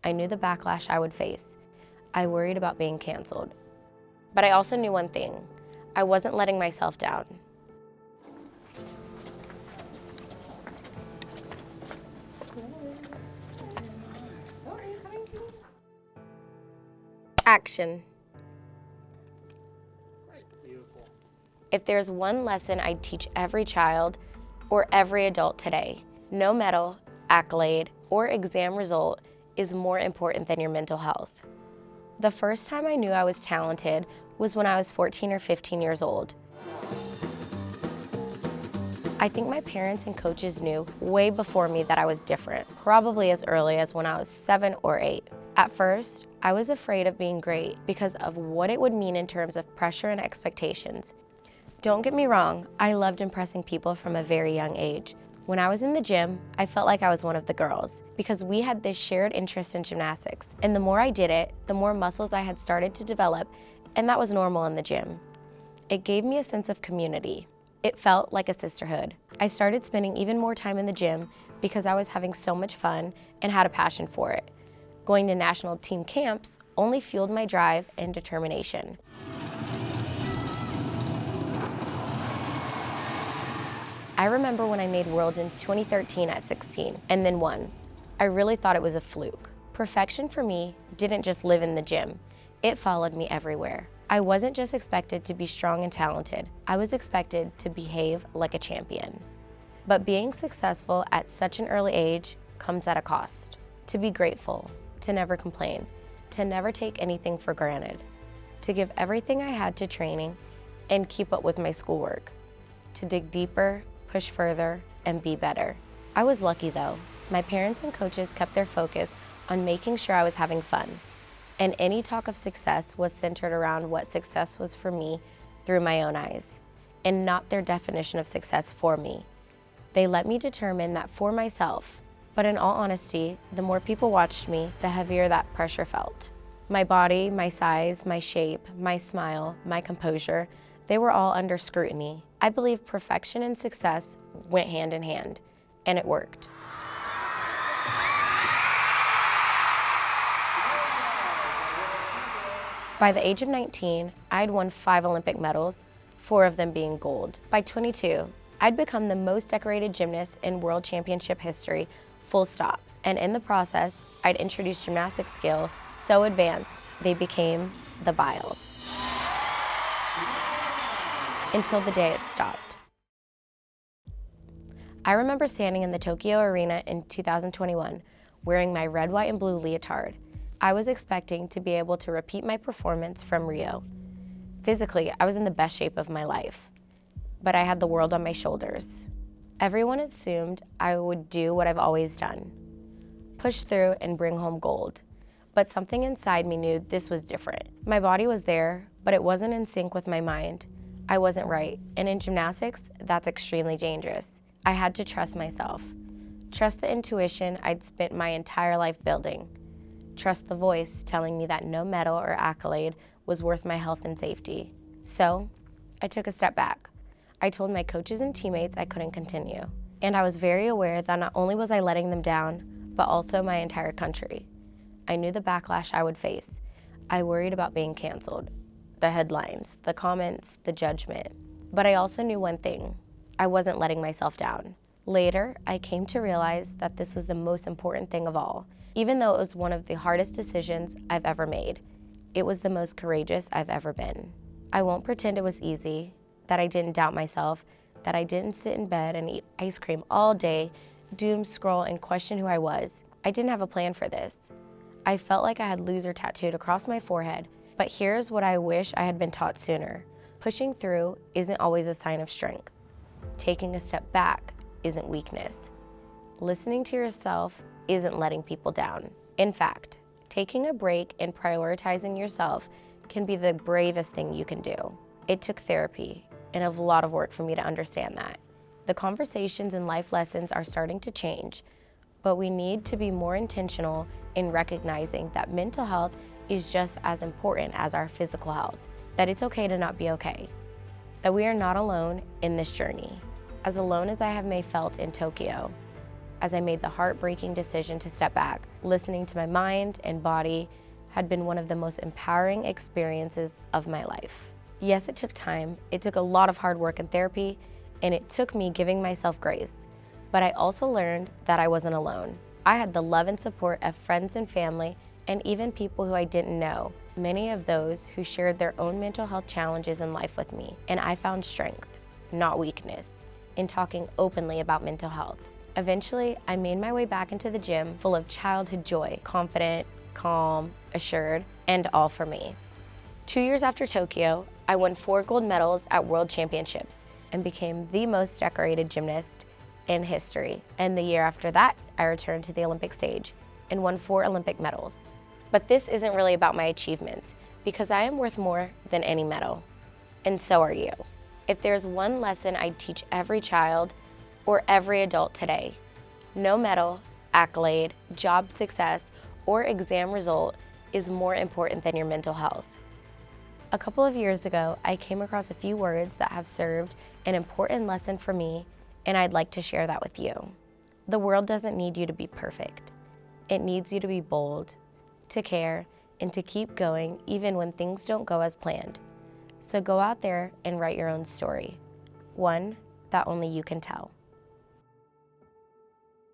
I knew the backlash I would face. I worried about being canceled. But I also knew one thing. I wasn't letting myself down. Action. Beautiful. If there's one lesson I'd teach every child or every adult today, no medal, accolade, or exam result is more important than your mental health. The first time I knew I was talented was when I was 14 or 15 years old. I think my parents and coaches knew way before me that I was different, probably as early as when I was 7 or 8. At first, I was afraid of being great because of what it would mean in terms of pressure and expectations. Don't get me wrong, I loved impressing people from a very young age. When I was in the gym, I felt like I was one of the girls because we had this shared interest in gymnastics. And the more I did it, the more muscles I had started to develop, and that was normal in the gym. It gave me a sense of community. It felt like a sisterhood. I started spending even more time in the gym because I was having so much fun and had a passion for it. Going to national team camps only fueled my drive and determination. I remember when I made Worlds in 2013 at 16 and then won. I really thought it was a fluke. Perfection for me didn't just live in the gym. It followed me everywhere. I wasn't just expected to be strong and talented. I was expected to behave like a champion. But being successful at such an early age comes at a cost. To be grateful, to never complain, to never take anything for granted, to give everything I had to training and keep up with my schoolwork, to dig deeper, push further, and be better. I was lucky though. My parents and coaches kept their focus on making sure I was having fun. And any talk of success was centered around what success was for me through my own eyes, and not their definition of success for me. They let me determine that for myself. But in all honesty, the more people watched me, the heavier that pressure felt. My body, my size, my shape, my smile, my composure, they were all under scrutiny. I believe perfection and success went hand in hand, and it worked. By the age of 19, I'd won 5 Olympic medals, 4 of them being gold. By 22, I'd become the most decorated gymnast in World Championship history, full stop. And in the process, I'd introduced gymnastic skill so advanced, they became the Biles. Until the day it stopped. I remember standing in the Tokyo Arena in 2021, wearing my red, white, and blue leotard. I was expecting to be able to repeat my performance from Rio. Physically, I was in the best shape of my life, but I had the world on my shoulders. Everyone assumed I would do what I've always done, push through and bring home gold. But something inside me knew this was different. My body was there, but it wasn't in sync with my mind. I wasn't right, and in gymnastics, that's extremely dangerous. I had to trust myself. Trust the intuition I'd spent my entire life building. Trust the voice telling me that no medal or accolade was worth my health and safety. So, I took a step back. I told my coaches and teammates I couldn't continue. And I was very aware that not only was I letting them down, but also my entire country. I knew the backlash I would face. I worried about being canceled. The headlines, the comments, the judgment. But I also knew one thing. I wasn't letting myself down. Later, I came to realize that this was the most important thing of all. Even though it was one of the hardest decisions I've ever made, it was the most courageous I've ever been. I won't pretend it was easy, that I didn't doubt myself, that I didn't sit in bed and eat ice cream all day, doom scroll and question who I was. I didn't have a plan for this. I felt like I had loser tattooed across my forehead, but here's what I wish I had been taught sooner. Pushing through isn't always a sign of strength. Taking a step back isn't weakness. Listening to yourself isn't letting people down. In fact, taking a break and prioritizing yourself can be the bravest thing you can do. It took therapy and a lot of work for me to understand that. The conversations and life lessons are starting to change, but we need to be more intentional in recognizing that mental health is just as important as our physical health, that it's okay to not be okay, that we are not alone in this journey. As alone as I have may felt in Tokyo, as I made the heartbreaking decision to step back. Listening to my mind and body had been one of the most empowering experiences of my life. Yes, it took time. It took a lot of hard work and therapy, and it took me giving myself grace. But I also learned that I wasn't alone. I had the love and support of friends and family, and even people who I didn't know, many of those who shared their own mental health challenges in life with me. And I found strength, not weakness, in talking openly about mental health. Eventually, I made my way back into the gym full of childhood joy, confident, calm, assured, and all for me. 2 years after Tokyo, I won 4 gold medals at World Championships and became the most decorated gymnast in history. And the year after that, I returned to the Olympic stage and won 4 Olympic medals. But this isn't really about my achievements, because I am worth more than any medal. And so are you. If there's one lesson I'd teach every child or every adult today, no medal, accolade, job success, or exam result is more important than your mental health. A couple of years ago, I came across a few words that have served an important lesson for me, and I'd like to share that with you. The world doesn't need you to be perfect. It needs you to be bold, to care, and to keep going even when things don't go as planned. So go out there and write your own story, one that only you can tell.